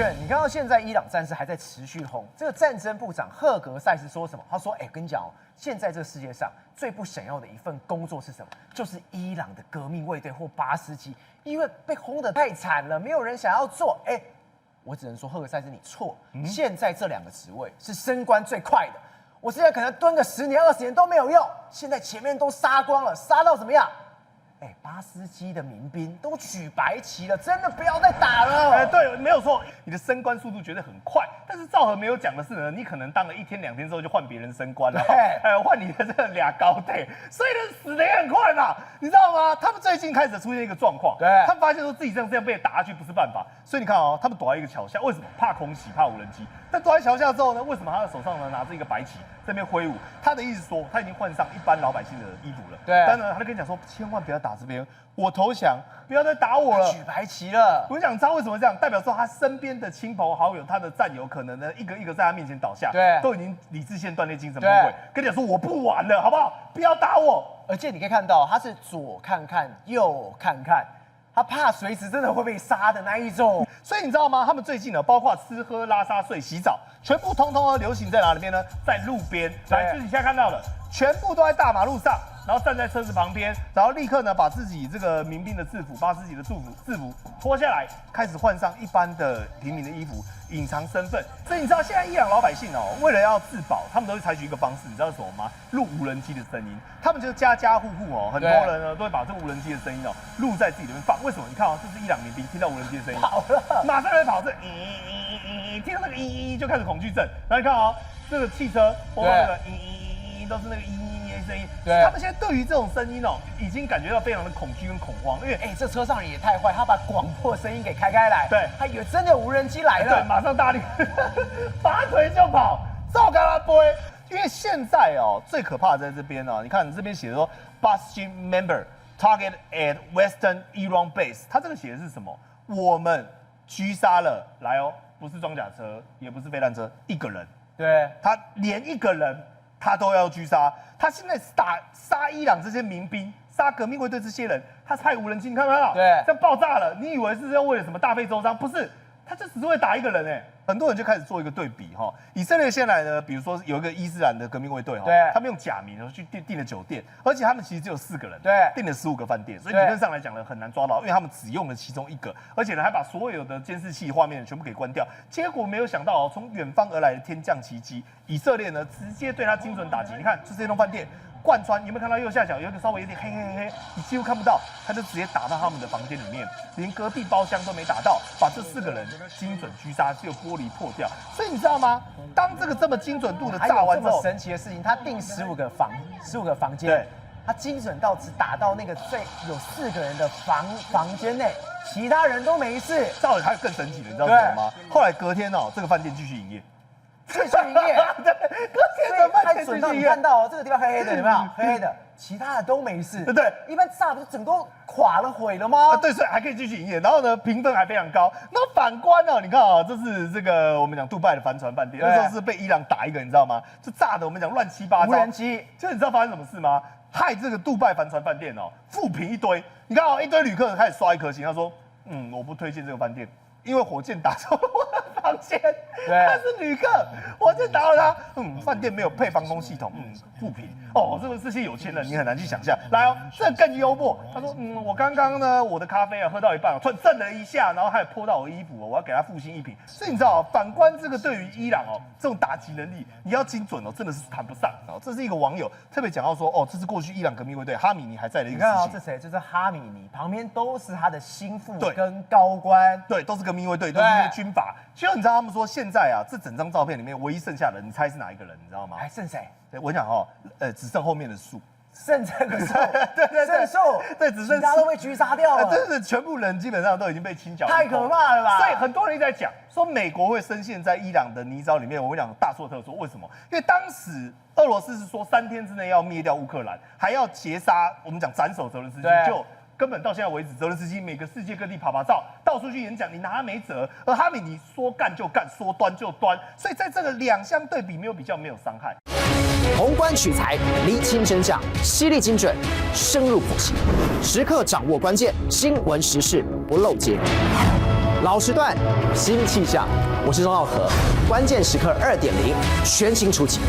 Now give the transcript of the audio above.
券，你看到现在伊朗战事还在持续轰，这个战争部长赫格塞斯说什么？他说：“跟你讲哦，现在这个世界上最不想要的一份工作是什么？就是伊朗的革命卫队或巴斯基，因为被轰得太惨了，没有人想要做。”我只能说赫格塞斯你错，现在这2个职位是升官最快的。我之前可能蹲个10年、20年都没有用，现在前面都杀光了，杀到怎么样？巴斯基的民兵都举白旗了，真的不要再打了。对，没有错，你的升官速度绝对很快。但是赵和没有讲的是呢，你可能当了1天2天之后就换别人升官了，换你的这个俩高队，所以呢死的也很快嘛，你知道吗？他们最近开始出现一个状况，他们发现说自己这样被打下去不是办法，所以你看哦，他们躲在一个桥下，为什么？怕空袭，怕无人机。但躲在桥下之后呢，为什么他的手上呢拿着一个白旗在那边挥舞？他的意思说他已经换上一般老百姓的衣服了，但呢他就跟你讲说，千万不要打这边。我投降，不要再打我了。举白旗了。我讲，知道为什么这样？代表说他身边的亲朋好友、他的战友，可能呢一个一个在他面前倒下，都已经理智线断裂、精神崩溃，跟你讲说我不玩了，好不好？不要打我。而且你可以看到，他是左看看，右看看，他怕随时真的会被杀的那一种。所以你知道吗？他们最近呢，包括吃喝拉撒睡、洗澡，全部通通流行在哪里边呢？在路边。来，就是你现在看到的，全部都在大马路上。然后站在车子旁边，然后立刻呢把自己这个民兵的制服、巴斯基的制服脱下来，开始换上一般的平民的衣服，隐藏身份。所以你知道现在伊朗老百姓哦，为了要自保，他们都会采取一个方式，你知道是什么吗？录无人机的声音。他们就家家户户哦，很多人呢都会把这个无人机的声音哦录在自己里面放。为什么？你看哦，这是伊朗民兵听到无人机的声音跑了，马上就跑，这听到那个就开始恐惧症。然后你看哦，这个汽车播放那个都是那个声音，他们现在对于这种声音哦，已经感觉到非常的恐惧跟恐慌，因为这车上人也太坏，他把广播声音给开来，他以为真的有无人机来了，马上大力拔腿就跑，照干他背。因为现在哦，最可怕的在这边哦，你看你这边写的说 Basji member target at Western Iran base， 他这个写的是什么？我们狙杀了，来哦，不是装甲车，也不是飞弹车，一个人，他连一个人。他都要狙杀，他现在杀伊朗这些民兵，杀革命卫队这些人，他派无人机，你看没有？这样爆炸了，你以为是要为了什么大费周章？不是，他就只是会打一个人很多人就开始做一个对比哈，以色列现在呢，比如说有一个伊斯兰的革命卫队他们用假名去订了酒店，而且他们其实只有4个人，订了15个饭店，所以理论上来讲呢很难抓到，因为他们只用了其中1个，而且呢还把所有的监视器画面全部给关掉。结果没有想到从远方而来的天降奇迹，以色列呢直接对他精准打击。你看，就这栋饭店。贯穿有没有看到右下角有一个稍微有点黑，你几乎看不到，他就直接打到他们的房间里面，连隔壁包厢都没打到，把这4个人精准狙杀，只有玻璃破掉。所以你知道吗？当这个这么精准度的炸完之后，这么神奇的事情，他订15个房间，他精准到只打到那个有4个人的房间内，其他人都没事。照理还有更神奇的，你知道什么吗？后来隔天哦，这个饭店继续营业。继续营业，太准到你看到这个地方黑黑的，有没有？黑黑的，其他的都没事。对，一般炸不是整个垮了毁了吗？对，所以还可以继续营业。然后呢，评分还非常高。那反观呢，你看啊，这是这个我们讲杜拜的帆船饭店，那时候是被伊朗打一个，你知道吗？就炸的我们讲乱七八糟。无人机，就你知道发生什么事吗？害这个杜拜帆船饭店哦，负评一堆。你看哦，一堆旅客开始刷1颗星，他说，我不推荐这个饭店。因为火箭打中了我的房间，他是旅客，火箭打了他，饭店没有配防空系统，负评哦，这些有钱人你很难去想象。来哦，这更幽默，他说，我刚刚呢，我的咖啡喝到一半，突然震了一下，然后还有泼到我的衣服，我要给他复兴1瓶。所以你知道，反观这个对于伊朗这种打击能力，你要精准真的是谈不上这是一个网友特别讲到说，这是过去伊朗革命卫队哈米尼还在的一个时期。你看这谁？这是哈米尼，旁边都是他的心腹跟高官，对，都是革命卫队，都是一些军阀。其实你知道他们说现在这整张照片里面唯一剩下的，你猜是哪一个人？你知道吗？还剩谁？我讲只剩后面的树。剩这个树，对，剩树，对，只剩其他都被狙杀掉了，真的全部人基本上都已经被清剿，太可怕了吧！所以很多人一直在讲说美国会深陷在伊朗的泥沼里面。我跟你讲大错特错，为什么？因为当时俄罗斯是说3天之内要灭掉乌克兰，还要截杀我们讲斩首泽连斯基，就根本到现在为止，泽连斯基每个世界各地爬照，到处去演讲，你拿他没辙。而哈米尼说干就干，说端就端，所以在这个两相对比，没有比较，没有伤害。宏观取材，厘清真相，犀利精准，深入剖析，时刻掌握关键，新闻时事不漏接。老时段，新气象。我是钟浩和，关键时刻2.0全新出击。